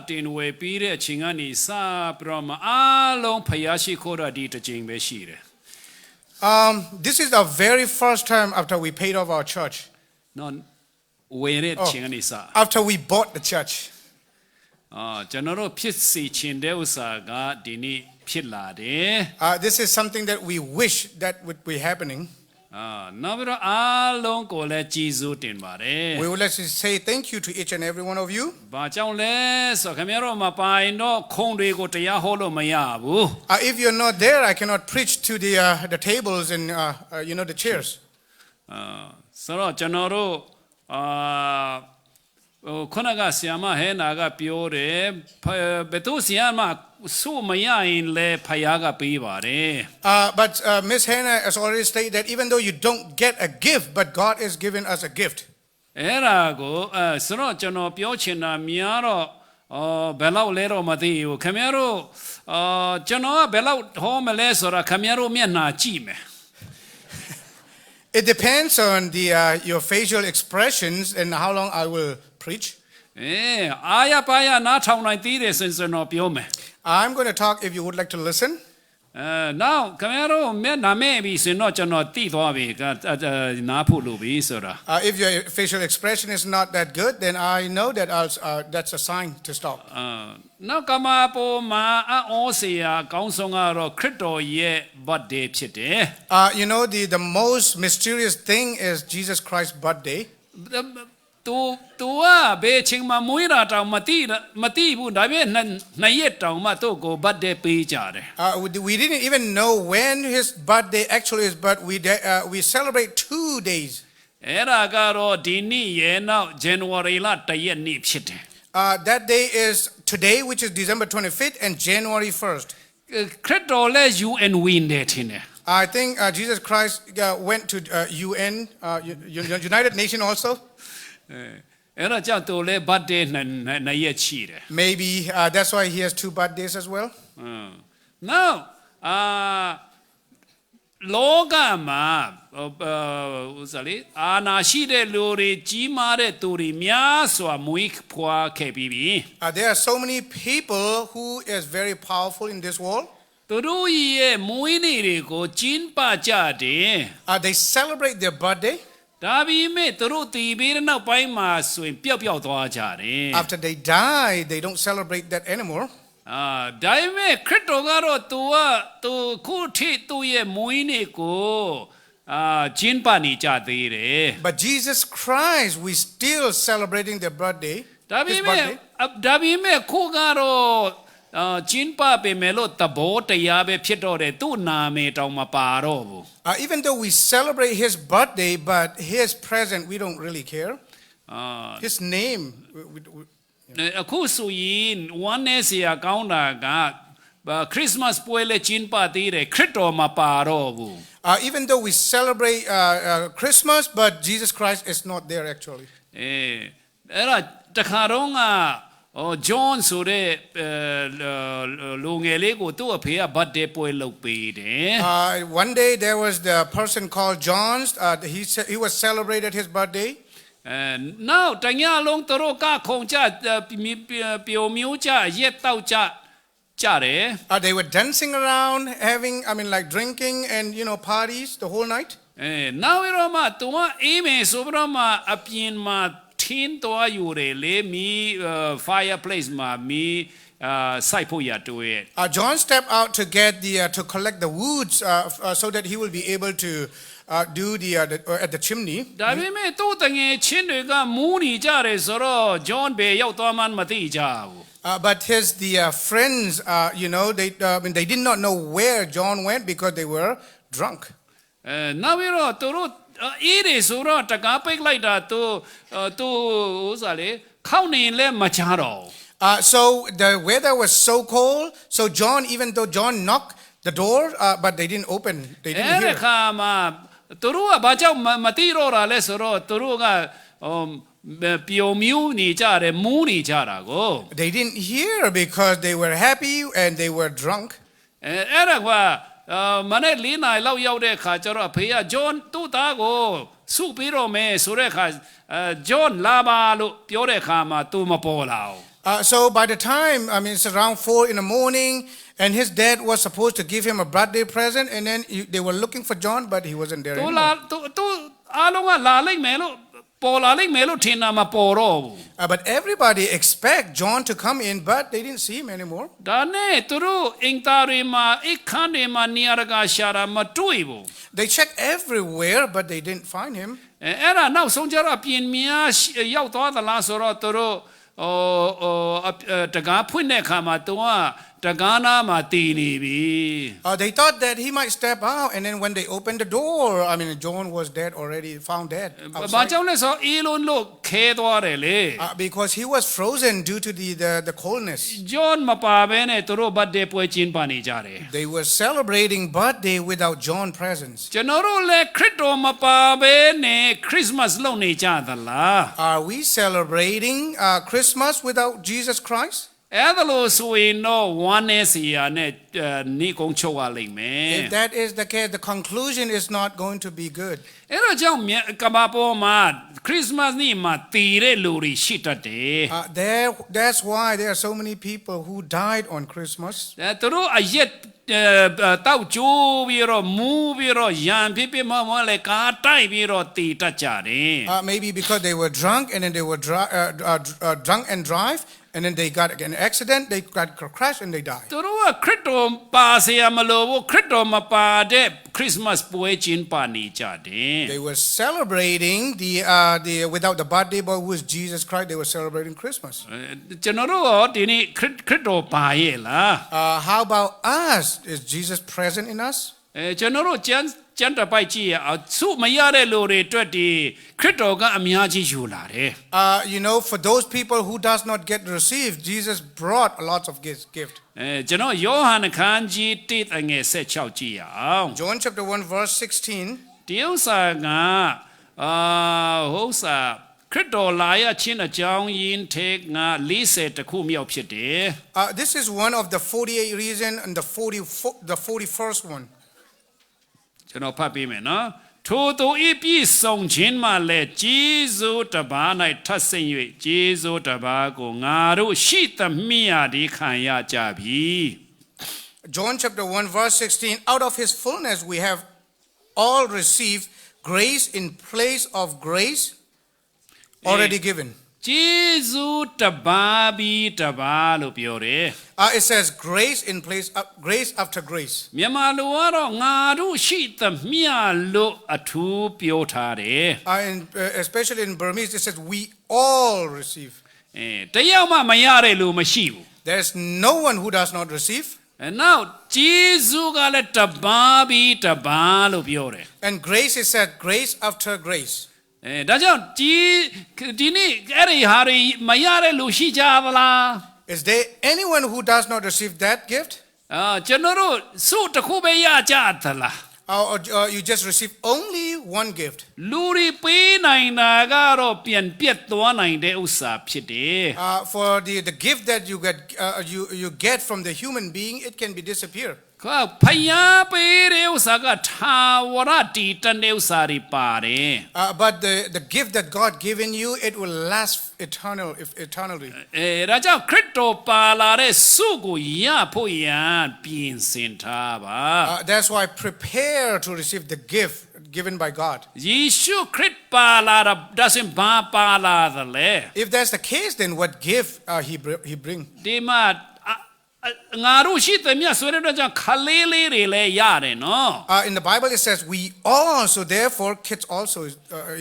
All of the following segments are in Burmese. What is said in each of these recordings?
တင်ဝယ်ပြီးတဲ့အချိန်ကနေစပြီးတော့မှအားလုံးဖယားရှိခိုးတာဒီတစ်ချိန်ပဲရှိတယ် This is the very first time after we paid off our church. နော်ဝယ်တဲ့အချိန်ကနေစ After we bought the church. ကျွန်တော်တို့ဖြစ်စီချင်တဲ့ဥစ္စာကဒီနေ့ဖြစ်လာတယ် This is something that we wish that would be happening. နောက်ပြီးတော့အားလုံးကိုလည်းကြည်ဇူးတင်ပါတယ် We would like to say thank you to each and every one of you. ဘာကြောင့်လဲဆိုခင်ဗျားတို့မပိုင်တော့ခုံတွေကိုတရားဟောလို့မရဘူး If you're not there, I cannot preach to the tables and the chairs. ဆိုတော့ကျွန်တော်တို့ခုနကဆီယမဟဲနာကပြောတယ်ဘယ်သူဆီယမဆိုမရရင်လေဖယားကပေးပါတယ် But Miss Hannah has already stated that even though you don't get a gift, but God is giving us a gift. အဲ့ဒါကိုဆိုတော့ကျွန်တော်ပြောချင်တာများတော့ဘယ်လောက်လဲတော့မသိဘူးခင်ဗျားတို့ကျွန်တော်ကဘယ်လောက်ဟောမလဲဆိုတာခင်ဗျားတို့မျက်နှာကြည့်မယ် It depends on your facial expressions and how long I will preach. အာရပါရနားထောင်နိုင်သေးတယ်ဆိုရင်တော့ပြောမယ် I'm going to talk if you would like to listen. Now ခင်ဗျားတို့မျက်နှာမဲ့ပြီဆိုတော့ကျွန်တော်သိသွားပြီနားဖို့လို့ပြီဆိုတာ If your facial expression is not that good, then I know that that's a sign to stop. နောက်ကမှာပေါ်မှာအောစရာကောင်းဆုံးကတော့ခရစ်တော်ရဲ့ birthday ဖြစ်တယ် The most mysterious thing is Jesus Christ's birthday. သူကဘယ်ချိန်မှမွေးတာတောင်မသိဘူးဒါပေမဲ့နှစ်ရက်တောင်မှသူ့ကို birthday ပေးကြတယ် We didn't even know when his birthday actually is, but we celebrate 2 days. အဲ့ဒါကတော့ဒီနေ့ရဲ့နောက် January လ1ရက်နေ့ဖြစ်တယ် That day is today, which is December 25th and January 1st. ခရစ်တော်လည်း UN ဝင်တယ်ထင်တယ် I think Jesus Christ went to UN, United Nations also. အဲ့ဒါကြောင့်သူလည်း birthday နှစ်ရက်ရှိတယ် Maybe that's why he has 2 birthdays as well. Now လောကမှာဥစားလေအာနာရှိတဲ့လူတွေကြီးမားတဲ့သူတွေများစွာမွေးဖွားခဲ့ပြီးပြီ There are so many people who is very powerful in this world. သူတို့ရဲ့မွေးနေ့တွေကိုကျင်းပကြတယ် They celebrate their birthday. ဒါပေမဲ့သူတို့တည်ပြီးတဲ့နောက်ပိုင်းမှာဆိုရင်ပျောက်သွားကြတယ် After they die, they don't celebrate that anymore. ဒါပေမဲ့ခရစ်တော်ကတော့သူခုထိသူ့ရဲ့မွေးနေ့ကိုကျင်းပနေကြသေးတယ် But Jesus Christ, we still celebrating their birthday. ဒါပေမဲ့ခုကတော့ကျင်းပပေမဲ့လို့သဘောတရားပဲဖြစ်တော့တယ်သူ့နာမည်တောင်မပါတော့ဘူး Even though we celebrate his birthday, but his present we don't really care. His name. အခုဆိုရင်one day ဆရာကောင်းတာကခရစ်စမတ်ပွဲလေကျင်းပသေးတယ်ခရစ်တော်မပါတော့ဘူး Even though we celebrate Christmas, but Jesus Christ is not there actually. အဲ့ဒါတခါတော့ကJohn ဆိုတဲ့လူငယ်လေးကိုသူ့အဖေက birthday ပွဲလုပ်ပေးတယ် One day there was the person called John. He was celebrated his birthday. Now တညလုံးသူတို့ကခုံကြပျော်မျိုးကြရက်တောက်ကြတယ် They were dancing around, like drinking and parties the whole night. Now ရောမှသူကအေးမယ်ဆိုပြီးတော့မှအပြင်မှာထင်းတော်ယူတယ်လေမီ fireplace မှာမီစိုက်ဖို့ရတွေ့ John stepped out to get to collect the woods so that he will be able to do at the chimney. ဒါပေမဲ့သူ့တငယ်ချင်းတွေကမူးနေကြတယ်ဆိုတော့ John ဘယ်ရောက်သွားမှမသိကြဘူး But the friends, they did not know where John went because they were drunk. နောက်ပြီးတော့သူတို့အေးတယ်ဆိုတော့တကားပိတ်လိုက်တာသူဥစားလေခောက်နေလဲမချတော့ So the weather was so cold, so even though John knocked the door, but they didn't open. They didn't hear. အဲ့ခါမှာသူတို့ကဘာကြောင့်မသိတော့တာလဲဆိုတော့သူတို့ကပျော်မြူးနေကြတယ်မူးနေကြတာကို They didn't hear because they were happy and they were drunk. အဲ့ဒါကမနေ့4နာရီလောက်ရောက်တဲ့ခါကျတော့အဖေက John သူ့သားကိုစုပြီးတော့မယ်ဆိုတဲ့ခါJohn လာပါလို့ပြောတဲ့ခါမှာသူမပေါ်လာဘူး So by the time, I mean, it's around 4 in the morning, and his dad was supposed to give him a birthday present, and then they were looking for John, but he wasn't there သူလာ anymore. သူအားလုံးကလာလိုက်မယ်လို့ပေါ်လာလိုက်မယ်လို့ထင်တာမပေါ်တော့ဘူး But everybody expect John to come in, but they didn't see him anymore. ဒါနဲ့သူတို့အင်တာတွေမှာအခန်းတွေမှာနေရာတကာရှာတာမတွေ့ဘူး They checked everywhere, but they didn't find him. အဲ့ဒါနောက်ဆုံးကျတော့ပြင်များရောက်သွားသလားဆိုတော့သူတို့တကားဖွင့်တဲ့အခါမှာသူကတကားနာမှာတည်နေပြီ They thought that he might step out, and then when they opened the door, I mean, John was dead already, found dead ဘာ outside. ကြောင့်လဲဆိုတော့အေးလုံးလို့ခဲသွားတယ်လေ Because he was frozen due to the coldness. John မပါဘဲနဲ့သူတို့ birthday ပွဲကျင်းပနေကြတယ် They were celebrating birthday without John presence. ကျွန်တော်တို့လည်းခရစ်တော်မပါဘဲနဲ့ Christmas လုပ်နေကြသလား Are we celebrating Christmas without Jesus Christ? အဲ့ဒါလို့ဆိုရင်တော့ဝမ်းနေစီရနဲ့နေကုန်းချုပ်ရလိမ့်မယ် If that is the case, the conclusion is not going to be good. အဲ့တော့ကြောင့်ကမ္ဘာပေါ်မှာ Christmas နေ့မှာတည်တဲ့လူတွေရှိတတ်တယ် That's why there are so many people who died on Christmas. သူတို့အရက်တောက်ကျိုးပြီးတော့မူးပြီးတော့ရံဖြစ်ဖြစ်မလဲကားတိုက်ပြီးတော့တည်တတ်ကြတယ် Maybe because they were drunk, and then they were drunk and drive, and then they got an accident, they got crashed, and they died. သူတို့ကခရစ်တော်ပါเสียမလို့ခရစ်တော်မပါတဲ့ Christmas ပွဲကျင်းပနေကြတယ် They were celebrating the without the birthday boy who is Jesus Christ. They were celebrating Christmas. ကျွန်တော်တို့ရောဒီနေ့ခရစ်တော်ပါရဲ့လား How about us? Is Jesus present in us? ကျွန်တော်တို့ကျမ်းတပိုက်ကြည့်ရအောင်သူမရတဲ့လူတွေအတွက်ဒီခရစ်တော်ကအများကြီးယူလာတယ် You know, for those people who does not get received, Jesus brought a lot of gift. ကျွန်တော်ယောဟန်အခန်းကြီး1 16ကြည့်ရအောင် John chapter 1 verse 16. ဒီဥစ္စာကဟိုဥစ္စာခရစ်တော်လာရခြင်းအကြောင်းရင်းထဲက40တခုမြောက်ဖြစ်တယ် This is one of the 48 reason and the 41st one. ကျွန်တော်ဖတ်ပေးမယ်နော်ထိုသူဤပြည့်စုံခြင်းမှလည်းဂျေဇုတပါး၌ထပ်ဆင့်၍ဂျေဇုတပါးကိုငါတို့ရှိသမျှဒီခံရကြပြီ John chapter 1 verse 16. Out of his fullness we have all received grace in place of grace already given. ဂျေဇုတပါးပြီးတပါးလို့ပြောတယ် It says grace in place grace after grace. မြန်မာလိုကတော့ငါတို့ရှိသမျှလို့အထူးပြောထားတယ် And especially in Burmese it says we all receive. တယောက်မှမရတဲ့လူမရှိဘူး There's no one who does not receive. And now ဂျေဇုကလည်းတပါးပြီးတပါးလို့ပြောတယ် And grace is said grace after grace. ဒါကြောင့်ဒီနေ့အဲ့ဒီဟာတွေမရတဲ့လူရှိကြပါလား Is there anyone who does not receive that gift? ကျွန်တော်တို့စုတစ်ခုပဲရကြသလား Or you just receive only one gift? လူတွေပေးနိုင်တာကတော့ပြန်ပြတ်သွားနိုင်တဲ့ဥစ္စာဖြစ်တယ် For the gift that you get from the human being, it can be disappear. ဖယားပေးတဲ့ဥစ္စာကထာဝရတည်တတ်တဲ့ဥစ္စာတွေပါတယ် But the gift that God given you, it will last eternally. ဒါကြောင့်ခရစ်တော်ပါလာတဲ့စုကိုရဖို့ရန်ပြင်ဆင်ထားပါ That's why prepare to receive the gift given by God. ယေရှုခရစ်ပါလာတာဒါဆိုရင်ဘာပါလာသလဲ If that's the case, then what gift he bring? ဒီမှာငါတို့ရှိသမျှဆိုတဲ့အတွက်ကြောင့်ခလေးလေးတွေလည်းရတယ်နော် In the Bible it says we all, so therefore kids also is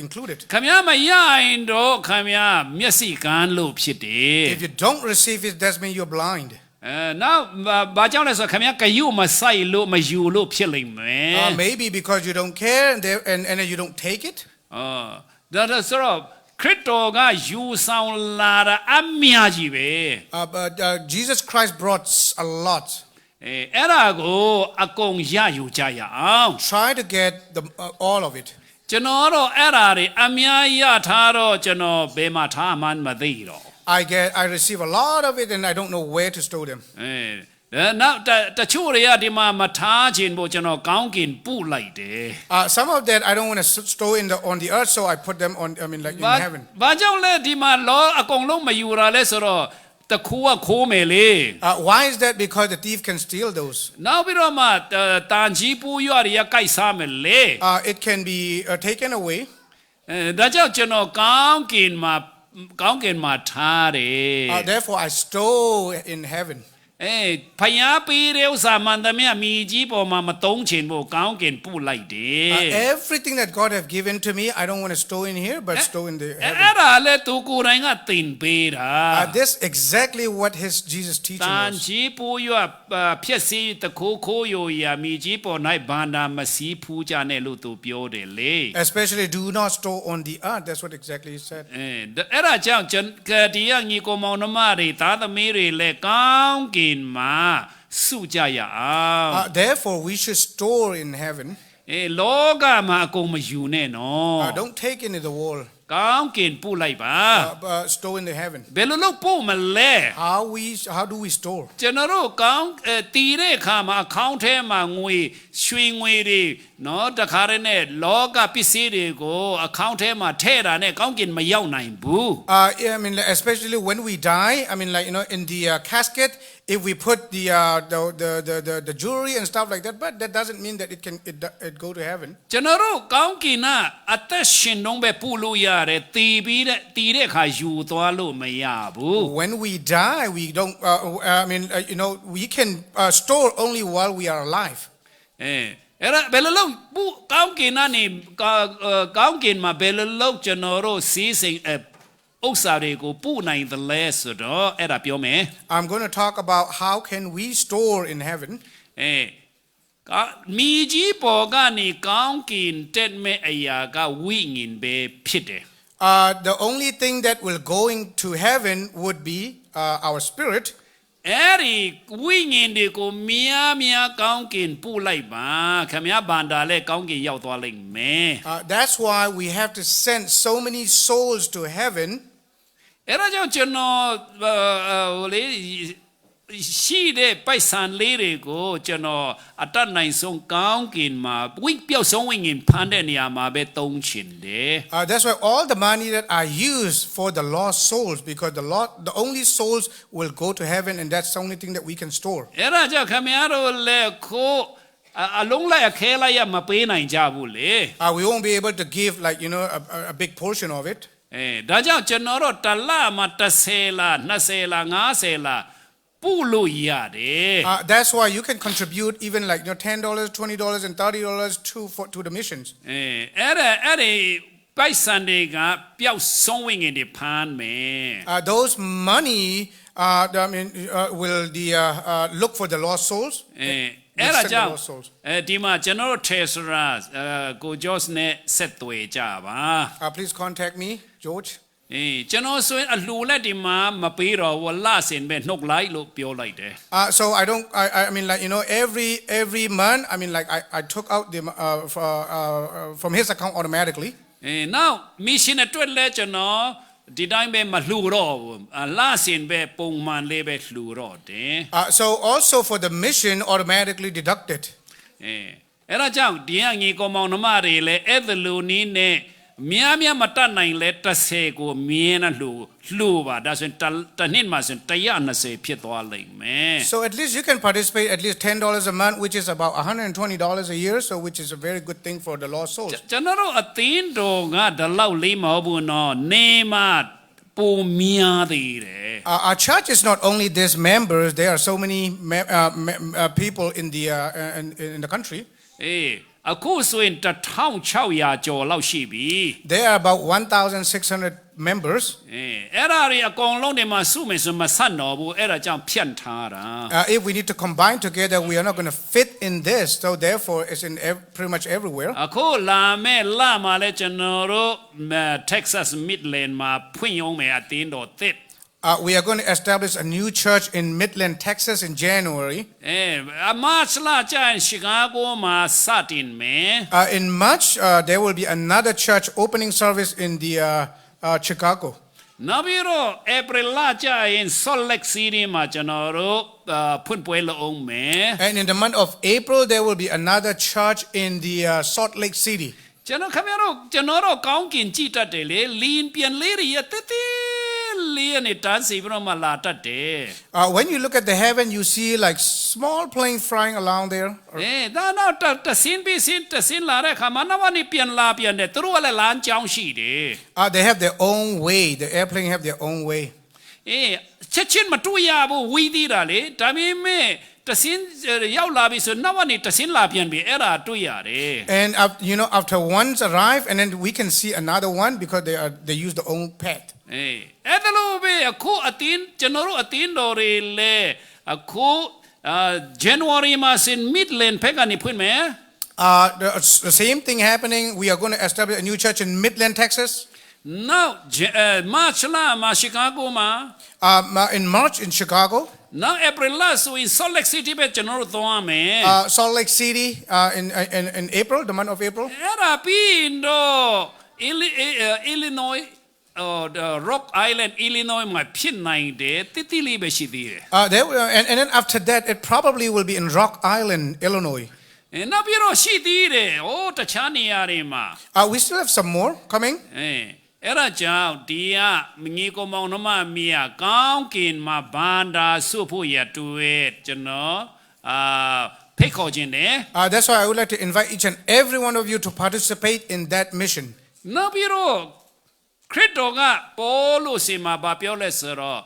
included. ခမရမရရင်တော့ခမရမျက်စိကန်းလို့ဖြစ်တယ် If you don't receive it, that means you're blind. နောက်ဘာကြောင့်လဲဆိုခမရကယူမဆိုင်လို့မယူလို့ဖြစ်လိမ့်မယ် Maybe because you don't care and you don't take it. ဒါဆိုတော့ခရစ်တော်ကယူဆောင်လာတာအများကြီးပဲ But Jesus Christ brought a lot. အဲ့ဒါကိုအကုန်ရယူကြရအောင် Try to get all of it. ကျွန်တော်တော့အဲ့ဒါတွေအများရထားတော့ကျွန်တော်ဘယ်မှာထားမှန်းမသိတော့ I receive a lot of it and I don't know where to store them. နောက်တချို့တွေကဒီမှာမထားခြင်းဖို့ကျွန်တော်ကောင်းကင်ပို့လိုက်တယ် Some of that I don't want to store on the earth, so I put them on, like in heaven. ဘာကြောင့်လဲဒီမှာလောအကုန်လုံးမယူရလဲဆိုတော့ တခုကခိုးမယ်လေ Why is that? Because the thief can steal those. နောက်ပြီးတော့မှတန်ကြီးပူရွတွေကကြိုက်စားမယ်လေ It can be taken away. ဒါကြောင့်ကျွန်တော်ကောင်းကင်မှာထားတယ် Therefore, I store in heaven. ဖယားပေးတဲ့ဥစ္စာမှန်သမျှမြေကြီးပေါ်မှာမတုံးချင်ဖို့ကောင်းကင်ပို့လိုက်တယ် Everything that God have given to me, I don't want to store in here, but store in the အဲ့ heaven. ဒါလည်းသူကိုယ်တိုင်ကသင်ပေးတာ This exactly what his Jesus တ teaching န် was. ကြီးပူရွဖြစ်စီတခိုးရိုရာမြေကြီးပေါ်၌ဘာနာမစည်းဖူးကြနဲ့လို့သူပြောတယ်လေ Especially do not store on the earth. That's what exactly he said. အဲ့ဒါကြောင့်ဒီကညီကိုမောင်နှမတွေသားသမီးတွေလည်းကောင်းကင်မှာစုကြရအောင် Therefore, we should store in heaven. လောကမှာအကုန်မယူနဲ့နော် Don't take into the world. ကောင်းကင်ပို့လိုက်ပါ Store in the heaven. ဘယ်လိုလုပ်ပို့မလဲ How do we store? ကျွန်တော်တို့ကောင်းတည်တဲ့အခါမှာအကောင့်ထဲမှာငွေရွှေငွေတွေနော်တခါတည်းနဲ့လောကပစ္စည်းတွေကိုအကောင့်ထဲမှာထည့်တာနဲ့ကောင်းကင်မရောက်နိုင်ဘူး I mean, especially when we die. I mean, like in the casket, if we put the jewelry and stuff like that, but that doesn't mean that it go to heaven. ကျွန်တော်တို့ကောင်းကင်ကအသက်ရှင်တော့ပဲပို့လို့ရတယ်တည်တဲ့အခါယူသွားလို့မရဘူး When we die, we don't. We can store only while we are alive. အဲ့ဒါဘယ်လိုလုပ်ကောင်းကင်ကောင်းကင်မှာဘယ်လိုလုပ်ကျွန်တော်တို့စီးစိမ်ဥစ္စာတွေကိုပို့နိုင်သလဲဆိုတော့အဲ့ဒါပြောမယ် I'm going to talk about how can we store in heaven. မြေကြီးပေါ်ကနေကောင်းကင်တက်မဲ့အရာကဝိညာဉ်ပဲဖြစ်တယ် The only thing that will going to heaven would be our spirit. အဲ့ဒီဝိညာဉ်တွေကိုများကောင်းကင်ပို့လိုက်ပါခင်ဗျားဗန္တာလဲကောင်းကင်ရောက်သွားလိမ့်မယ် That's why we have to send so many souls to heaven. အဲ့ဒါကြောင့်ကျွန်တော်ရှိတဲ့ပိုက်ဆံလေးတွေကိုကျွန်တော်အတတ်နိုင်ဆုံးကောင်းကင်မှာပျောက်ဆုံးဝိညာဉ်ဖန်တဲ့နေရာမှာပဲသုံးချင်တယ် That's why all the money that I use for the lost souls, because the only souls will go to heaven, and that's the only thing that we can store. အဲ့ဒါကြောင့်ခင်ဗျားတို့လည်းအလုံးလိုက်အခဲလိုက်ရမပေးနိုင်ကြဘူးလေ We won't be able to give a big portion of it. ဒါကြောင့်ကျွန်တော်တို့တစ်လမှာ30လား20လား50လားပို့လို့ရတယ် That's why you can contribute even like $10, $20, and $30 to the missions. အဲ့ဒီပိုက်ဆံတွေကပျောက်ဆုံးဝိညာဉ်တွေဖမ်းမယ် Those money will look for the lost souls. အဲ့ဒါကြောင့်ဒီမှာကျွန်တော်တို့ထေဆရာကိုဂျော့စ်နဲ့ဆက်သွယ်ကြပါ Please contact me, George. ကျွန်တော်ဆိုရင်အလှလက်ဒီမှာမပေးတော့ဘူးလဆင်ပဲနှုတ်လိုက်လို့ပြောလိုက်တယ် So I don't. I mean, like every month. I mean, like I took out from his account automatically. Now mission အတွက်လဲကျွန်တော်ဒီတိုင်းပဲမလှူတော့ဘူးလဆင်ပဲပုံမှန်လေးပဲလှူတော့တယ် So also for the mission, automatically deducted. အဲ့ဒါကြောင့်ဒီကညီကောင်မောင်နှမတွေလဲအဲ့ဒါလိုနည်းနဲ့များမတတ်နိုင်လဲ30ကိုမြင်းနဲ့လှူပါဒါဆိုရင်တစ်နှစ်မှာဆိုရင်120ဖြစ်သွားလိမ့်မယ် So at least you can participate at least $10 a month, which is about $120 a year. So which is a very good thing for the lost souls. ကျွန်တော်တို့အသင်းတော်ကဒီလောက်လေးမဟုတ်ဘူးနော်နေမှာပုံများသေးတယ် Our church is not only these members. There are so many people in the country. အခုဆိုရင်1600ကျော်လောက်ရှိပြီ There are about 1,600 members. အဲ့ဒါတွေအကုန်လုံးဒီမှာစုမယ်ဆိုမဆက်တော့ဘူးအဲ့ဒါကြောင့်ဖြန့်ထားတာ If we need to combine together, we are not going to fit in this. So therefore, it's in pretty much everywhere. အခုလာမဲ့လမှာလဲကျွန်တော်တို့ Texas Midland မှာဖွင့်ရုံးမယ်အသင်းတော်သစ် We are going to establish a new church in Midland, Texas in January. March လကျရင် Chicago မှာစတင်မယ် In March, there will be another church opening service in the Chicago. နောက်ပြီးတော့ April လကျရင် Salt Lake City မှာကျွန်တော်တို့ဖွင့်ပွဲလုပ်အောင်မယ် And in the month of April, there will be another church in the Salt Lake City. ကျွန်တော်တို့ကောင်းကင်ကြည့်တတ်တယ်လေလင်းပြန်လေးတွေတက် လေးနဲ့တန်းစီပြီးတော့မှလာတတ်တယ် When you look at the heaven, you see like small plane flying around there. ဒါတော့တဆင်းပြီးတဆင်းလာတဲ့အခါမှာနောက်ကနေပြန်တယ်သူတို့ကလည်းလမ်းကြောင်းရှိတယ် They have their own way. The airplane have their own way. ချက်ချင်းမတွေ့ရဘူးဝီးသေးတာလေဒါပေမဲ့တဆင်းရောက်လာပြီဆိုနောက်ကနေတဆင်းလာပြန်ပြီအဲ့ဒါတွေ့ရတယ် And after one's arrive, and then we can see another one because they use their own path. အဲ့ဒါလို့ပဲအခုအတင်းကျွန်တော်တို့အတင်းတော်တွေလေအခု January မှာစင် Midland ဖက်ကနေဖွင့်မယ် The same thing happening. We are going to establish a new church in Midland, Texas. Now March လာမှာ Chicago မှာ In March in Chicago. Now April last so in Salt Lake City ပဲကျွန်တော်တို့သွားမယ် Salt Lake City in April, the month of April. အဲ့ဒါပြီးတော့ Illinois the Rock Island Illinois မှာဖြစ်နိုင်တယ်တိလေးပဲရှိသေးတယ် And then after that, it probably will be in Rock Island, Illinois. နောက်ပြီးတော့ရှိသေးတယ်တခြားနေရာတွေမှာ We still have some more coming. အဲ့ဒါကြောင့်ဒီကညီကောင်မောင်နှမမီးကောင်းကင်မှာဘန္တာဆုဖို့ရတွေ့ကျွန်တော်ဖိတ်ခေါ်ခြင်းတယ် That's why I would like to invite each and every one of you to participate in that mission. နောက်ပြီးတော့ခရစ်တော်ကပေါ်လို့စီမှာပြောလဲဆိုတော့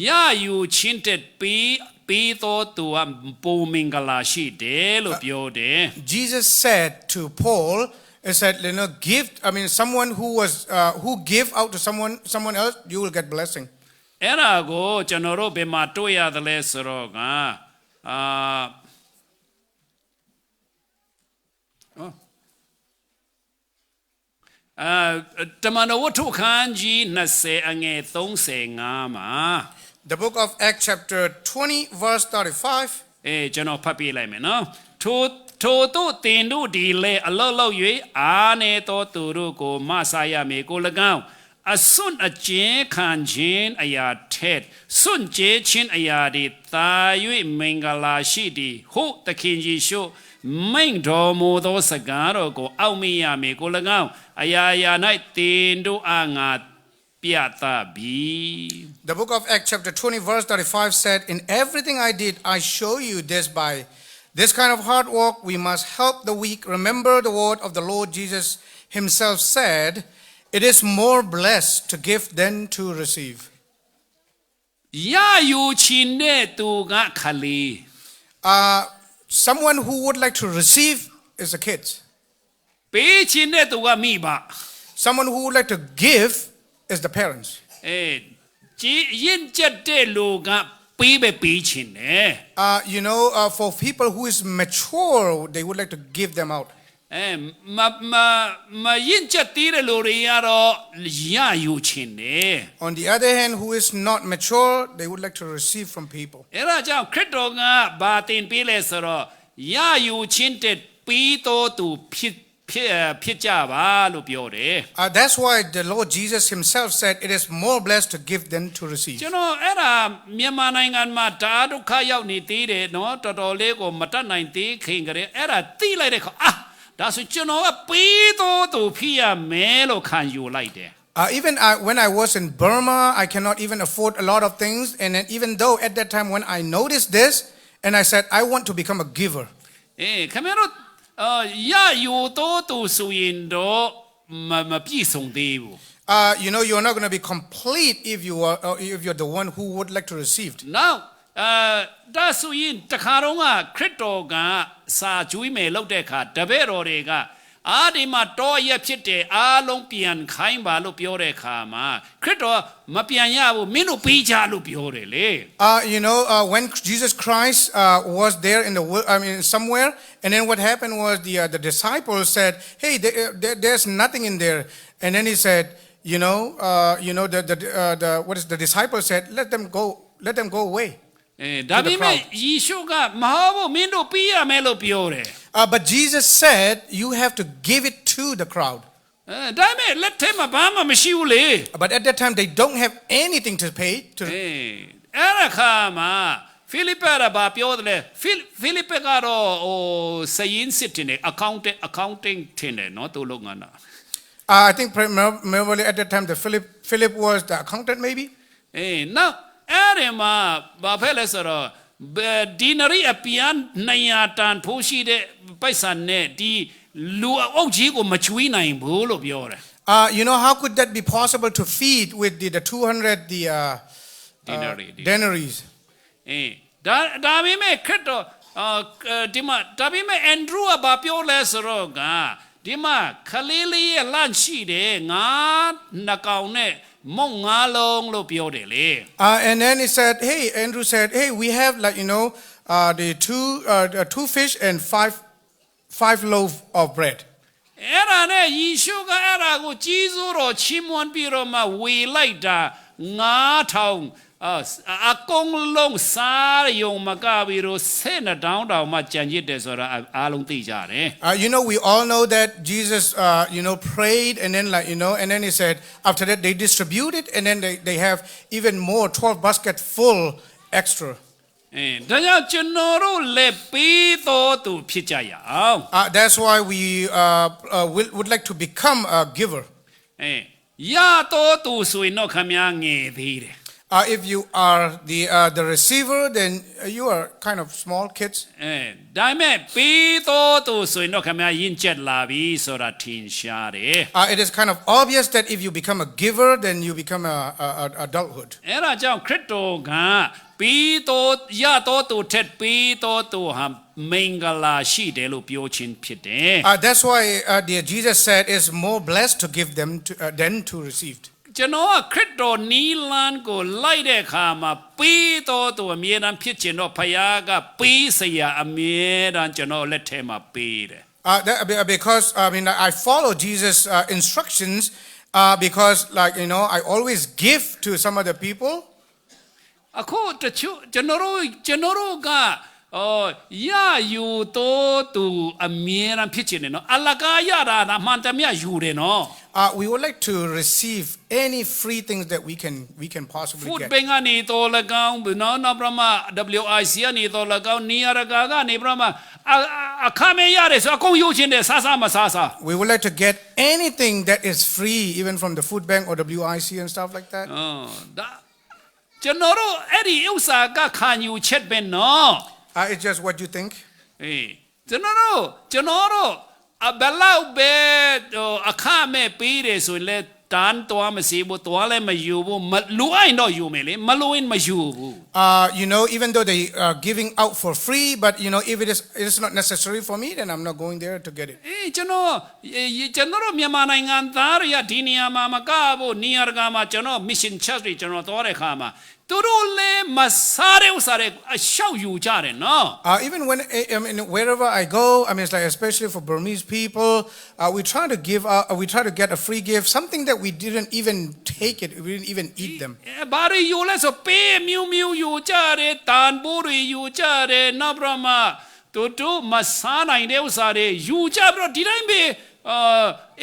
ရယူချင်းတဲ့ပြီးတော့သူကပုံမင်္ဂလာရှိတယ်လို့ပြောတယ် Jesus said to Paul, he said, someone who give out to someone else, you will get blessing. အဲ့ဒါကိုကျွန်တော်တို့ဘယ်မှာတွေ့ရတယ်လဲဆိုတော့တမန်တော်ဝတ္ထုခန်းကြီး20အငယ်35မှာ The book of Acts chapter 20 verse 35. ကျွန်တော်ဖတ်ပြလိုက်မယ်နော်ထိုတို့တင်တို့ဒီလေအလောက်လောက်၍အားနေတော်သူတို့ကိုမဆာရမေကို၎င်းအစွန့်အကျဉ်ခံခြင်းအရာထက်စွန့်ကြဲခြင်းအရာတွေသာ၍မင်္ဂလာရှိသည်ဟုတ်သခင်ယေရှုမိန့်တော်မူသောစကားတော်ကိုအောက်မေ့ရမေကို၎င်းအရာရာ၌တင်တို့အားငါပြသပြီ The book of Acts chapter 20 verse 35 said, in everything I did, I show you this by this kind of hard work, we must help the weak. Remember the word of the Lord Jesus himself said, it is more blessed to give than to receive. ရယူခြင်းတဲ့သူကခလေး Someone who would like to receive is a kid. ပေးခြင်းတဲ့သူကမိဘ Someone who would like to give is the parents. ရင့်ကျက်တဲ့လူကပေးခြင်းတယ် For people who is mature, they would like to give them out. မရင့်ကျက်သေးတဲ့လူတွေကတော့ရယူခြင်းတယ် On the other hand, who is not mature, they would like to receive from people. အဲ့ဒါကြောင့်ခရစ်တော်ကဘာတင်ပေးလဲဆိုတော့ရယူခြင်းတဲ့ပြီးတော့သူဖြစ်ကြပါလို့ပြောတယ် That's why the Lord Jesus himself said it is more blessed to give than to receive. ကျွန်တော်အဲ့ဒါမြန်မာနိုင်ငံမှာဓာဒုက္ခရောက်နေသေးတယ်နော်တော်တော်လေးကိုမတတ်နိုင်သေးခင်ကလေးအဲ့ဒါသိလိုက်တဲ့ခါဒါဆိုကျွန်တော်ကပြီးတော့သူဖြစ်ရမယ်လို့ခံယူလိုက်တယ် Even when I was in Burma, I cannot even afford a lot of things. And then even though at that time when I noticed this, and I said, I want to become a giver. ခင်ဗျားတို့ရယူတော့သူဆိုရင်တော့မပြည့်စုံသေးဘူး You're not going to be complete if you're the one who would like to receive. Now, ဒါဆိုရင်တခါတော့ခရစ်တော်ကစာကျွေးမယ်လို့တဲ့အခါတပည့်တော်တွေကဒီမှာတော့ရဖြစ်တယ်အားလုံးပြန်ခိုင်းပါလို့ပြောတဲ့အခါမှာခရစ်တော်မပြန်ရဘူးမင်းတို့ပေးကြလို့ပြောတယ်လေ When Jesus Christ was there in the world, somewhere, and then what happened was the disciples said, hey, there's nothing in there. And then he said, the disciples said, let them go away. ဒါပေမဲ့ယေရှုကမဟုတ်ဘူးမင်းတို့ပေးရမယ်လို့ပြောတယ် But Jesus said you have to give it to the crowd. ဒါပေမဲ့လက်ထဲမှာဘာမှမရှိဘူးလေ But at that time they don't have anything to pay to. အဲ့ဒါခါမှာဖိလိပ္ပကဘာပြောတယ်လဲဖိလိပ္ပကတော့စည်ရင်းစစ်တင်တယ် accounting တင်တယ်နော်သူလုပ်ငန်းတာ I think primarily at that time, Philip was the accountant, maybe. နောက်အဲ့ဒီမှာဘာဖက်လဲဆိုတော့ဒီနရီအပြန်200တန်ဖိုးရှိတဲ့ပိုက်ဆံနဲ့ဒီလူအုပ်ကြီးကိုမချွေးနိုင်ဘူးလို့ပြောတယ် You know, how could that be possible to feed with the 200 denaries? ဒါပေမဲ့ခရစ်တော်ဒီမှာဒါပေမဲ့အန်ဒရူးကဘာပြောလဲဆိုတော့ကဒီမှာခလေးလေးရဲ့လန့်ရှိတယ်ငါနှကောင်နဲ့မုံငါလုံးလို့ပြောတယ်လေ And then he said, hey, Andrew said, hey, we have the two fish and five loaf of bread. အဲ့ဒါနဲ့ယေရှုကအဲ့ဒါကိုကြီးစိုးတော်ချီးမွမ်းပြီးတော့မှဝေလိုက်တာ9000အကုန်လုံးစားရုံမကပြီးတော့12တောင်းမှကြံရစ်တယ်ဆိုတာအားလုံးသိကြတယ် You know, we all know that Jesus, prayed and then and then he said, after that they distributed and then they have even more, 12 basket full extra. ဒါကြောင့်ကျွန်တော်တို့လည်းပေးတော်သူဖြစ်ကြရအောင် That's why we would like to become a giver. ရတော်သူဆိုရင်တော့ခမများငယ်သေးတယ် If you are the receiver, then you are kind of small kids. ဒါပေမဲ့ပေးတော်သူဆိုရင်တော့ခမများရင့်ကျက်လာပြီဆိုတာထင်ရှားတယ် It is kind of obvious that if you become a giver, then you become a adulthood. အဲ့ဒါကြောင့်ခရစ်တော်ကပေးတော်ရတော်သူထက်ပေးတော်သူဟာမင်္ဂလာရှိတယ်လို့ပြောခြင်းဖြစ်တယ် That's why Jesus said it's more blessed to give them than to receive. ကျွန်တော်ကခရစ်တော်နီလန်းကိုလိုက်တဲ့အခါမှာပေးတော်သူအမြဲတမ်းဖြစ်ခြင်းတော့ဖခင်ကပေးစရာအမြဲတမ်းကျွန်တော်လက်ထဲမှာပေးတယ် Because I follow Jesus' instructions because I always give to some other people. အခုတချို့ကျွန်တော်တို့ကရယူတော်သူအမြဲတမ်းဖြစ်ခြင်းနဲ့နော်အလကားရတာအမှန်တမ်းယူတယ်နော် We would like to receive any free things that we can possibly Food get. bank ကနေတော်လကောင်နော်ပြမ WIC ကနေတော်လကောင်နေရကာကနေပြမအခမဲ့ရတယ်ဆိုအကုန်ယူခြင်းတယ်စားမစား We would like to get anything that is free, even from the food bank or WIC and stuff like that. ဒါကျွန်တော်တို့အဲ့ဒီဥစ္စာကခံယူချက်ပဲနော် It's just what you think. ကျွန်တော်တို့ဘယ်လောက်ပဲအခမဲ့ပေးတယ်ဆိုရင်လည်းတန်းတော်မစီဘူးတော်လည်းမယူဘူးလူအိုင်တော့ယူမယ်လေမလူရင်မယူဘူး Even though they are giving out for free, but if it is not necessary for me, then I'm not going there to get it. ကျွန်တော်တို့မြန်မာနိုင်ငံသားတွေကဒီနေရာမှာမကဘူးနေရာကမှာကျွန်တော် mission church တွေကျွန်တော်သွားတဲ့ခါမှာသူတို့လည်းမစားတဲ့ဥစ္စာတွေအရှောက်ယူကြတယ်နော် Even when wherever I go, it's like especially for Burmese people, we try to get a free gift, something that we didn't even take it, we didn't even eat them. ဘာတွေယူလဲဆိုပေးမျိုးယူကြတယ်တန်ဖိုးတွေယူကြတယ်နောက်ပြမတို့မစားနိုင်တဲ့ဥစ္စာတွေယူကြပြီးတော့ဒီတိုင်းပဲ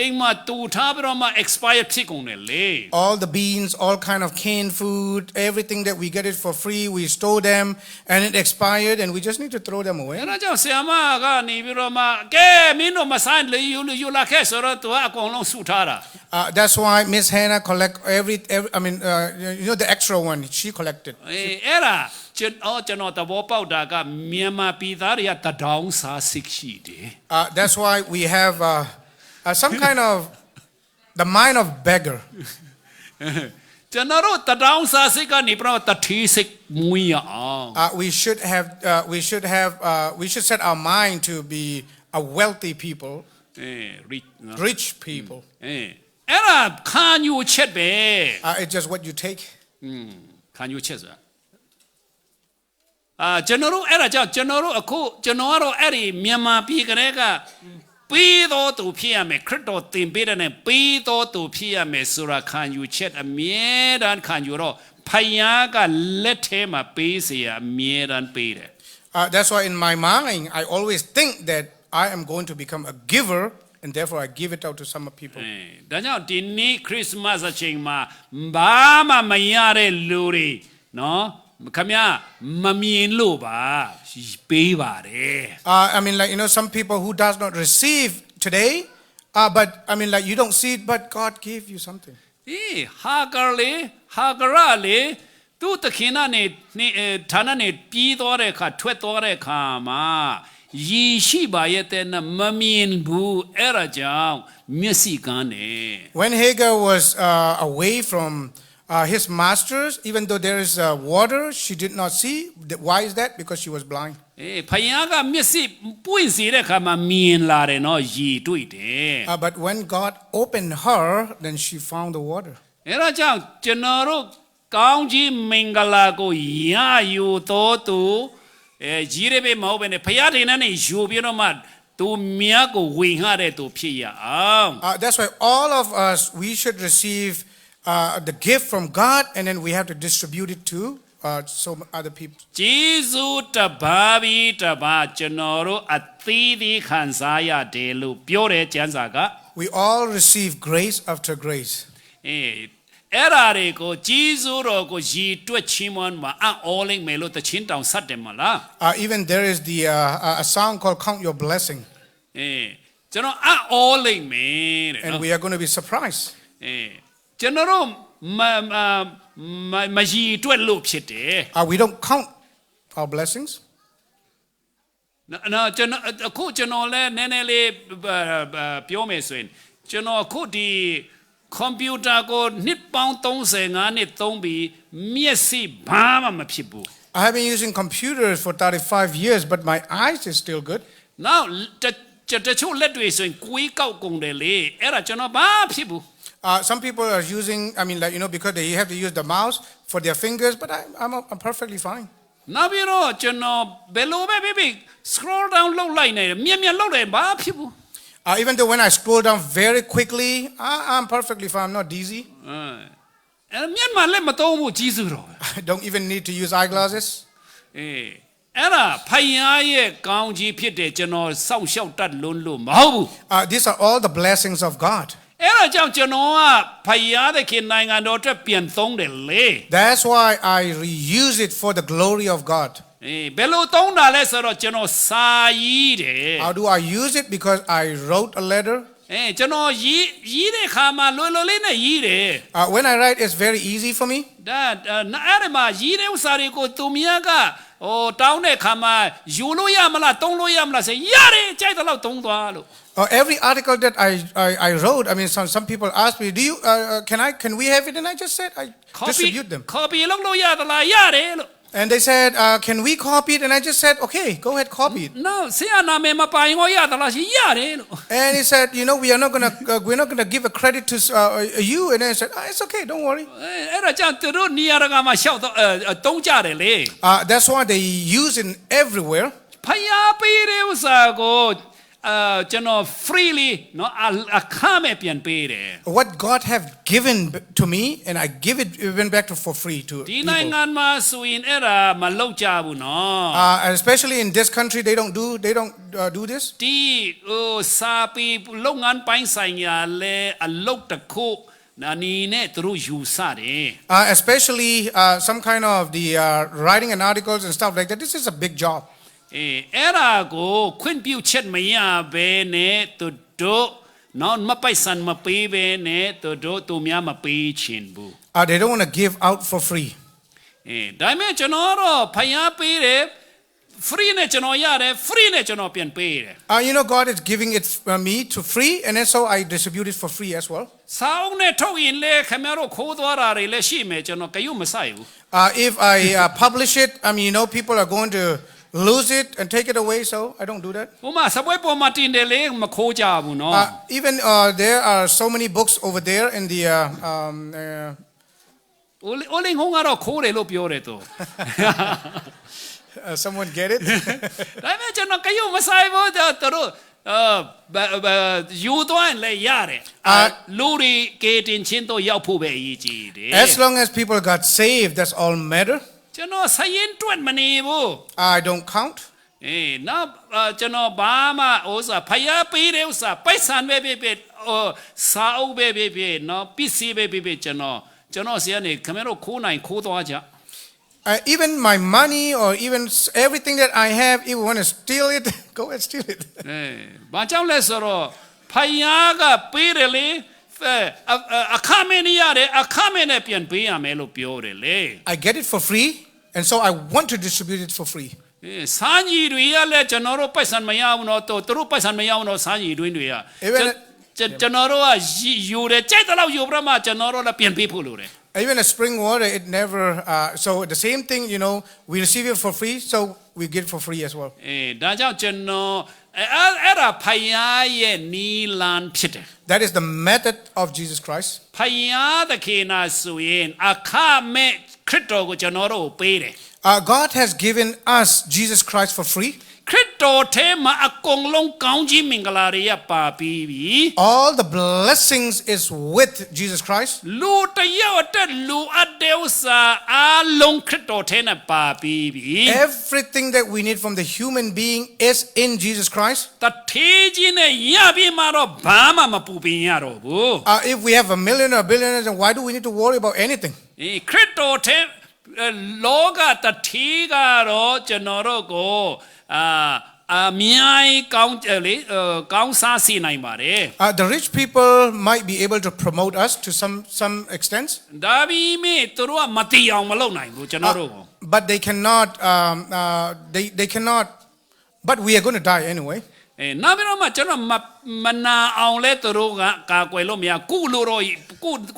အိမ်မှာတူထားပြီးတော့မှ expire ဖြစ်ကုန်တယ်လေ All the beans, all kind of canned food, everything that we get it for free, we store them and it expired and we just need to throw them away. အဲ့ဒါကြောင့်ဆရာမကနေပြီးတော့မှကဲမင်းတို့မဆိုင်လေယူလာခဲ့ဆိုတော့သူကအကုန်လုံးစုထားတာ That's why Miss Hannah collect the extra one she collected. အဲ့ဒါကျွန်တော်သဘောပေါက်တာကမြန်မာပြည်သားတွေကတဒေါင်းစားစိတ်ရှိတယ် That's why we have some kind of the mind of beggar. ကျွန်တော်တို့တဒေါင်းစားစိတ်ကနေပြတော့တထေးစိတ်မွေးရအောင် we should set our mind to be a wealthy people, rich people. အဲ့ဒါခံယူချက်ပဲ It's just what you take. ခံယူချက်ဆိုတာကျွန်တော်တို့အဲ့ဒါကြောင့်ကျွန်တော်ကတော့အဲ့ဒီမြန်မာပြည်ကလေးကပေးတော်သူဖြစ်ရမယ်ခရစ်တော်သင်ပေးတဲ့နဲ့ပေးတော်သူဖြစ်ရမယ်ဆိုတာခံယူချက်အမြဲတမ်းခံယူတော့ဖယားကလက်ထဲမှာပေးเสียအမြဲတမ်းပေးတယ် That's why in my mind I always think that I am going to become a giver and therefore I give it out to some people. ဒါကြောင့်ဒီနေ့ခရစ်စမတ်အချိန်မှာဘာမှမရတဲ့လူတွေနော်ခမမမြင်လို့ပါပေးပါတယ် Some people who does not receive today, But I mean, like you don't see it, but God gave you something. ဟာဂါလေဟာဂရလေသူ့တခင်နဲ့ဌာနနဲ့ပြီးသွားတဲ့အခါထွက်သွားတဲ့အခါမှာယေရှိပါရဲ့တဲ့မမြင်ဘူးအဲ့ဒါကြောင့်မျက်စိကန်းတယ် When Hagar was away from his masters, even though there is water, she did not see. Why is that? Because she was blind. ဖယားကမျက်စိပွင့်စေတဲ့အခါမှာမြင်လာတယ်နော်ရေတွေ့တယ် But when God opened her, then she found the water. အဲ့ဒါကြောင့်ကျွန်တော်တို့ကောင်းကြီးမင်္ဂလာကိုရယူတော်သူကြီးရပဲမဟုတ်ဘဲနဲ့ဖယားတင်နဲ့ယူပြီးတော့မှသူမြတ်ကိုဝင်ရတဲ့သူဖြစ်ရအောင် That's why all of us, we should receive the gift from God, and then we have to distribute it to some other people. ဂျေဇုတပါးပြီးတပါးကျွန်တော်တို့အသီးသီးခံစားရတယ်လို့ပြောတဲ့ကျမ်းစာက We all receive grace after grace. အဲ့ဓာတွေကိုဂျေဇုတော်ကိုရည်တွက်ချီးမွမ်းမှာအော်လိမ့်မယ်လို့တခြင်းတောင်ဆက်တယ်မလား Even there is a song called Count Your Blessing. ကျွန်တော်အော်လိမ့်မယ်တဲ့ And we are going to be surprised. ကျွန်တော်တို့မရည်တွက်လို့ဖြစ်တယ် We don't count our blessings. နော်ကျွန်တော်အခုကျွန်တော်လည်းနည်းနည်းလေးပြောမယ်ဆိုရင်ကျွန်တော်အခုဒီကွန်ပျူတာကိုနှစ်ပေါင်း35နှစ်သုံးပြီးမျက်စိဘာမှမဖြစ်ဘူး I have been using computers for 35 years, but my eyes is still good. Now တချို့လက်တွေဆိုရင်ကိုယ်ကောက်ကုန်တယ်လေအဲ့ဒါကျွန်တော်ဘာဖြစ်ဘူး Some people are using, I mean, like, because they have to use the mouse for their fingers, but I'm perfectly fine. နောက်ပြီးတော့ကျွန်တော်ဘယ်လိုပဲဖြစ် scroll down လုပ်လိုက်နေတယ်မြင်လုပ်တယ်ဘာဖြစ်ဘူး Even though when I scroll down very quickly, I'm perfectly fine. I'm not dizzy. မျက်မှန်လည်းမသုံးဘူးကြီးစုတော် I don't even need to use eyeglasses. အဲ့ဒါဖယားရဲ့ကောင်းကြီးဖြစ်တယ်ကျွန်တော်စောင့်ရှောက်တတ်လွန်းလို့မဟုတ်ဘူး These are all the blessings of God. အဲ့ဒါကြောင့်ကျွန်တော်ကဖယားသခင်နိုင်ငံတော်အတွက်ပြန်သုံးတယ်လေ That's why I reuse it for the glory of God. ဘယ်လိုသုံးတာလဲဆိုတော့ကျွန်တော်စာရေးတယ် How do I use it? Because I wrote a letter. ကျွန်တော်ရေးတဲ့ခါမှာလွယ်လွယ်လေးနဲ့ရေးတယ် When I write, it's very easy for me. ဒါအဲ့ဒီမှာရေးတဲ့ဥစ္စာတွေကိုသူများကတောင်းတဲ့ခါမှာယူလို့ရမလားသုံးလို့ရမလားဆိုရတယ်ကြိုက်တဲ့လောက်သုံးသွားလို့ Every article that I wrote, I mean, some people ask me, "Do you can we have it?" And I just said, I distribute them. copy လုပ်လို့ရသလားရတယ်လို့ And they said, "Can we copy it?" And I just said, "Okay, go ahead, copy it." no ဆရာနာမည်မပိုင်ကိုရသလားရှိရတယ်လို့ And he said, we're not gonna give a credit to you. And I said, "It's okay, don't worry." အဲ့ဒါကြောင့်သူတို့နေရာတကာမှာရှောက်တော့သုံးကြတယ်လေ That's why they use it everywhere. ဖယားပေးတဲ့ဥစ္စာကိုကျွန်တော် freely နော်အခမဲ့ပြန်ပေးတယ် What God have given to me, and I give it even back for free to ဒီ people. နိုင်ငံမှာဆိုရင်အဲ့ဒါမလုပ်ကြဘူးနော် And especially in this country, they don't do this. ဒီစာပေလုပ်ငန်းပိုင်းဆိုင်ရာလဲအလုပ်တစ်ခုနာနီနဲ့သူတို့ယူဆတယ် Especially some kind of the writing and articles and stuff like that. This is a big job. အဲ့ဒါကိုခွင့်ပြုချက်မရဘဲနဲ့သူတို့နော်မပိုက်ဆံမပေးဘဲနဲ့သူများမပေးချင်ဘူး They don't want to give out for free. ဒါပေမဲ့ကျွန်တော်တော့ဖယားပေးတယ် free နဲ့ကျွန်တော်ရတယ် free နဲ့ကျွန်တော်ပြန်ပေးတယ် God is giving it me to free, and then so I distribute it for free as well. စာအုပ်နဲ့ထုတ်ရင်လေခင်ဗျားတို့ခိုးသွားတာတွေလည်းရှိမယ်ကျွန်တော်ကယူမဆိုင်ဘူး If I publish it, people are going to lose it and take it away, so I don't do that. ဥမာစပွဲပေါ်မှာတင်တယ်လေမခိုးကြဘူးနော် Even there are so many books over there in the Oling hong aro khore lo pyo re to. someone get it? ဒါပေမဲ့ကျွန်တော်ကယူမဆိုင်ဘူးတို့ယူသွားရင်လည်းရတယ်လူတွေကေတင်ချင်းတော့ရောက်ဖို့ပဲအရေးကြီးတယ် As long as people got saved, that's all matter. ကျွန်တော်စရင်တွက်မနေဘူး I don't count. နောက်ကျွန်တော်ဘာမှဥစ္စာဖျားပေးတဲ့ဥစ္စာပိုက်ဆံပဲဖြစ်စာအုပ်ပဲဖြစ်နော်ပစ္စည်းပဲဖြစ်ကျွန်တော်စီကနေခင်ဗျားတို့ခိုးနိုင်ခိုးသွားကြ Even my money or even everything that I have, if you want to steal it, go and steal it. ဘာကြောင့်လဲဆိုတော့ဖ ဖယားကပေးတယ်လေအခမဲ့နေရတယ်အခမဲ့နဲ့ပြန်ပေးရမယ်လို့ပြောတယ်လေ I get it for free, and so I want to distribute it for free. စာကြီးတွေကလည်းကျွန်တော်တို့ပိုက်ဆံမရဘူးတော့သူတို့ပိုက်ဆံမရဘူးတော့စာကြီးတွင်းတွေကကျွန်တော်တို့ကယူတယ်ကြိုက်တဲ့လောက်ယူပြမှကျွန်တော်တို့လည်းပြန်ပေးဖို့လိုတယ် Even a spring water, it never. So the same thing, we receive it for free, so we get it for free as well. ဒါကြောင့်ကျွန်တော်အဲ့ဒါဖယားရဲ့နီလန်ဖြစ်တယ် That is the method of Jesus Christ. ဖယားသခင်နာဆိုရင်အခမဲ့ခရစ်တော်ကိုကျွန်တော်တို့ပေးတယ် God has given us Jesus Christ for free. ခရစ်တော်ထဲမှာအကုန်လုံးကောင်းကြီးမင်္ဂလာတွေရပါပြီးပြီ All the blessings is with Jesus Christ. လူတယောက်အတက်လူအပ်တဲ့ဥစ္စာအလုံးခရစ်တော်ထဲနဲ့ပါပြီးပြီ Everything that we need from the human being is in Jesus Christ. တထေးကြီးနဲ့ရပြီးမှတော့ဘာမှမပူပင်ရတော့ဘူး If we have a million or billions, then why do we need to worry about anything? ခရစ်တော်ထဲလောကတထေးကတော့ကျွန်တော်တို့ကိုအမြိုင်ကောင်းလေကောင်းစားစေနိုင်ပါတယ် The rich people might be able to promote us to some extent. ဒါပေမဲ့သူတို့ကမတိအောင်မလုပ်နိုင်ဘူးကျွန်တော်တို့ကို But they cannot. They cannot. But we are going to die anyway. နောက်ပြီးတော့မှကျွန်တော်မနာအောင်လဲသူတို့ကကာကွယ်လို့မရကုလို့တော့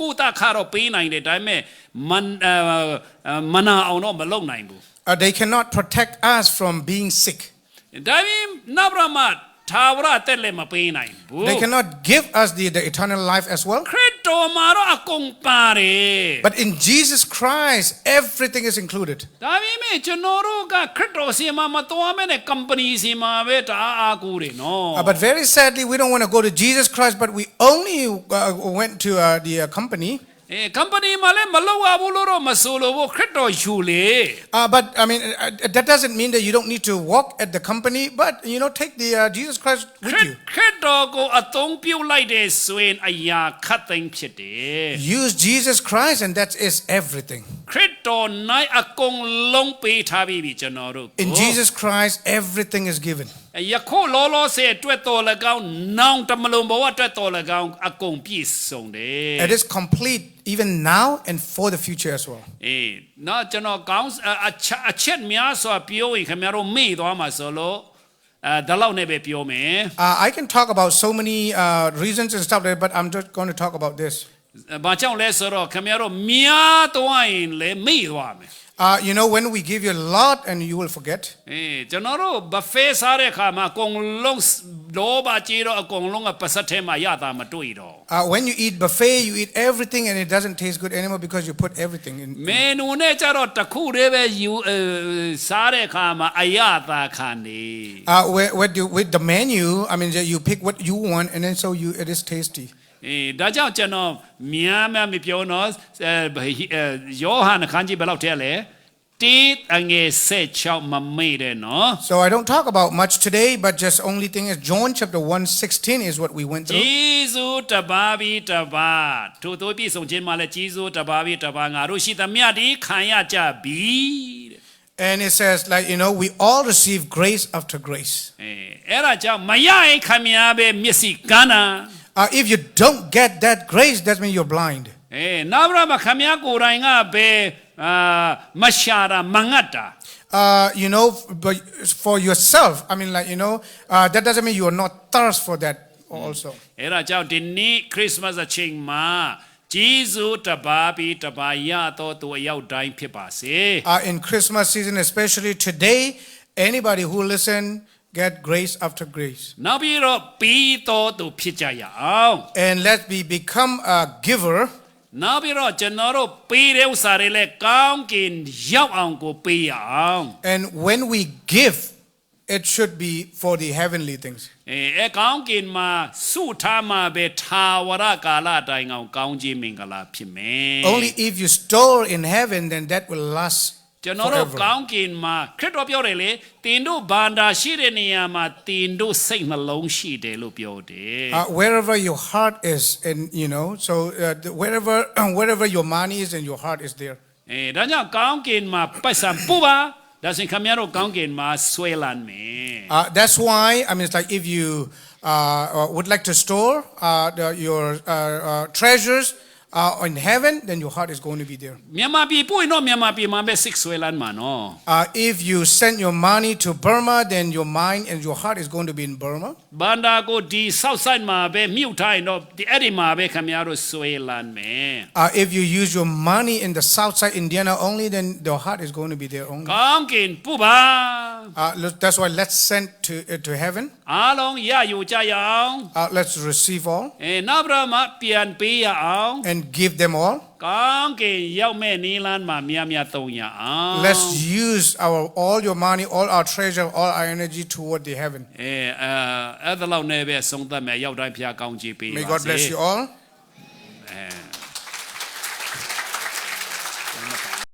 ကုတခါတော့ပေးနိုင်တယ်ဒါပေမဲ့မနာအောင်တော့မလုပ်နိုင်ဘူး They cannot protect us from being sick. ဒါပေမဲ့နောက်ပြီးတော့မှထာဝရအသက်လည်းမပေးနိုင်ဘူး They cannot give us the eternal life as well. ခရစ်တော်မှာတော့အကုန်ပါတယ် But in Jesus Christ, everything is included. ဒါပေမဲ့ကျွန်တော်တို့ကခရစ်တော်စီမှာမတော်မဲနဲ့ company စီမှာပဲတအားကိုးတယ်နော် But very sadly, we don't want to go to Jesus Christ, but we only went to the company. company မှာလည်းမလောက်ရဘူးလို့တော့မဆိုလို့ခရစ်တော်ယူလေ But I mean, that doesn't mean that you don't need to walk at the company, but take the Jesus Christ with you. ခရစ်တော်ကိုအသုံးပြုလိုက်တဲ့ဆိုရင်အရာခတ်သိမ်းဖြစ်တယ် Use Jesus Christ, and that is everything. ခရစ်တော်၌အကုန်လုံးပေးထားပြီးပြီကျွန်တော်တို့ In Jesus Christ, everything is given. ယခုလောလောဆယ်အတွက်တော်၎င်းနောင်တမလုံးဘဝအတွက်တော်၎င်းအကုန်ပြည့်စုံတယ် It is complete even now and for the future as well. နော်ကျွန်တော်ကောင်းအချက်များစွာပြောရင်ခင်ဗျားတို့မေ့သွားမှာဆိုလို့ဒါလောက်နဲ့ပဲပြောမယ် I can talk about so many reasons and stuff there, but I'm just going to talk about this. ဘာကြောင့်လဲဆိုတော့ခင်ဗျားတို့များသွားရင်လည်းမေ့သွားမယ် When we give you a lot and you will forget. ကျွန်တော်တို့ buffet စားတဲ့အခါမှာအကုန်လုံးလောဘကြီးတော့အကုန်လုံးကပါစက်ထဲမှာရတာမတွေ့တော့ When you eat buffet, you eat everything and it doesn't taste good anymore because you put everything in. မင်းတို့နဲ့ကြတော့တခုတည်းပဲယူစားတဲ့အခါမှာအရသာခံနေ With the menu, I mean, you pick what you want and then it is tasty. ဒါကြောင့်ကျွန်တော်များများမပြောတော့ယောဟန်အခန်းကြီးဘယ်လောက်ထဲလဲတေးအငယ်16မမေ့တဲ့နော် So I don't talk about much today, but just only thing is John chapter 1:16 is what we went through. ဂျေဇုတပါးပြီးတပါးထို့သောပြည့်စုံခြင်းမှာလည်းဂျေဇုတပါးပြီးတပါးငါတို့ရှိသမျှဒီခံရကြပြီတဲ့ And it says we all receive grace after grace. အဲ့ဒါကြောင့်မရရင်ခမည်းပဲမျက်စိကန်းတာ If you don't get that grace, that means you're blind. နောက်ပြီးတော့ခမည်းကိုယ်တိုင်ကပဲမရှာတာမငတ်တာ but for yourself, I mean, that doesn't mean you are not thirst for that also. အဲ့ဒါကြောင့်ဒီနေ့ခရစ်စမတ်အချိန်မှာဂျေဇုတပါးပြီးတပါးရတော့သူအရောက်တိုင်းဖြစ်ပါစေ In Christmas season, especially today, anybody who listen get grace after grace. နောက်ပြီးတော့ပြီးတော့သူဖြစ်ကြရအောင် And let's become a giver. နောက်ပြီးတော့ကျွန်တော်တို့ပေးတဲ့ဥစ္စာတွေလည်းကောင်းကင်ရောက်အောင်ကိုပေးရအောင် And when we give, it should be for the heavenly things. ကောင်းကင်မှာစုထားမှာပဲထာဝရကာလတိုင်အောင်ကောင်းခြင်းမင်္ဂလာဖြစ်မယ် Only if you store in heaven, then that will last. ကျွန်တော်တို့ကောင်းကင်မှာခရစ်တော်ပြောတယ်လေတင်တို့ဘာန္တာရှိတဲ့နေရာမှာတင်တို့စိတ်နှလုံးရှိတယ်လို့ပြောတယ် Wherever your heart is, and so wherever your money is and your heart is there. ဒါကြောင့်ကောင်းကင်မှာပတ်စံပူပါဒါဆိုရင်ခင်ဗျားတို့ကောင်းကင်မှာဆွဲလန်းမယ် That's why, I mean, it's like if you would like to store your treasures in heaven, then your heart is going to be there. မြန်မာပြည်ပို့ရင်တော့မြန်မာပြည်မှာပဲစိတ်ဆွဲလန်းမှာနော် If you send your money to Burma, then your mind and your heart is going to be in Burma. ဘန္တာကိုဒီ south side မှာပဲမြုပ်ထားရင်တော့ဒီအဲ့ဒီမှာပဲခင်ဗျားတို့ဆွဲလန်းမယ် If you use your money in the south side Indiana only, then the heart is going to be there only. ကောင်းကင်ပို့ပါ That's why let's send to heaven. အားလုံးရယူကြရအောင် Let's receive all နောက်ပြီးတော့မှပြန်ပေးရအောင် and give them all. ကောင်းကင်ရောက်မဲ့နီလန်းမှာများများသုံးရအောင် Let's use all your money, all our treasure, all our energy toward the heaven. အဲ့ဒါလောက်နဲ့ပဲဆုံးသက်မယ်ရောက်တိုင်းဖျားကောင်းချီးပေးပါစေ May God bless you all.